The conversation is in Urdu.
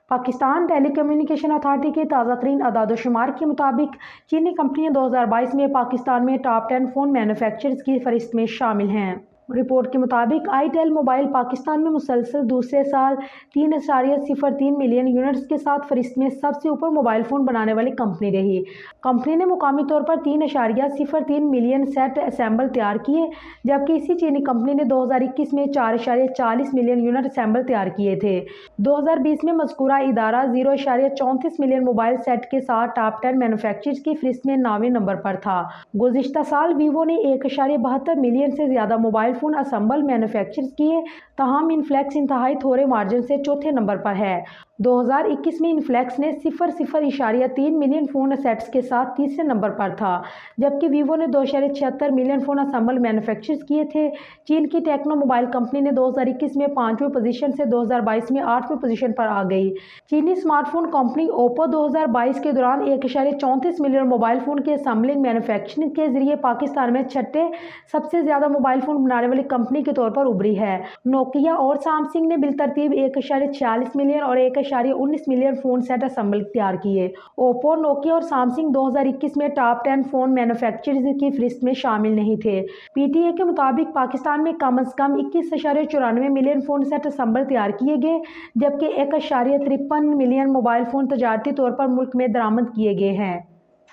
پاکستان ٹیلی کمیونیکیشن اتھارٹی کے تازہ ترین اعداد و شمار کے مطابق چینی کمپنیاں 2022 میں پاکستان میں ٹاپ 10 فون مینوفیکچررز کی فہرست میں شامل ہیں۔ رپورٹ کے مطابق آئی ٹیل موبائل پاکستان میں مسلسل دوسرے سال 3.03 ملین یونٹس کے ساتھ فہرست میں سب سے اوپر موبائل فون بنانے والی کمپنی رہی۔ کمپنی نے مقامی طور پر 3.03 ملین سیٹ اسمبل تیار کیے، جبکہ اسی چینی کمپنی نے 2021 میں 4.40 ملین یونٹ اسمبل تیار کیے تھے۔ 2020 میں مذکورہ ادارہ 0.34 ملین موبائل سیٹ کے ساتھ ٹاپ 10 مینوفیکچررز کی فہرست میں 9ویں نمبر پر تھا۔ گزشتہ سال ویوو نے 1.72 ملین سے زیادہ موبائل فون اسمبل مینوفیکچر کیے، تاہم انفلیکس انتہائی تھوڑے مارجن سے چوتھے نمبر پر ہے۔ 2021 میں انفلیکس نے 0.3 ملین فون سیٹس کے ساتھ تیسرے نمبر پر تھا، جبکہ ویوو نے 2.76 ملین فون اسمبل مینوفیکچر کیے تھے۔ چین کی ٹیکنو موبائل کمپنی نے 2021 میں 5ویں پوزیشن سے 2022 میں 8ویں پوزیشن پر آ گئی۔ چینی اسمارٹ فون کمپنی اوپو 2022 کے دوران 1.34 ملین موبائل فون کے اسمبلنگ مینوفیکچرنگ کے ذریعے پاکستان میں چھٹے سب سے زیادہ موبائل فون بنانے والی کمپنی کے طور پر ابھری ہے۔ نوکیا اور سامسنگ نے بالترتیب 1.46 ملین اور 1.19 ملین فون سیٹ اسمبل تیار کیے۔ اوپو، نوکیا اور سامسنگ 2021 میں ٹاپ 10 فون مینوفیکچررز کی فہرست میں شامل نہیں تھے۔ پی ٹی اے کے مطابق پاکستان میں کم از کم 21.94 ملین فون سیٹ اسمبل تیار کیے گئے، جبکہ 1.53 ملین موبائل فون تجارتی طور پر ملک میں درآمد کیے گئے ہیں۔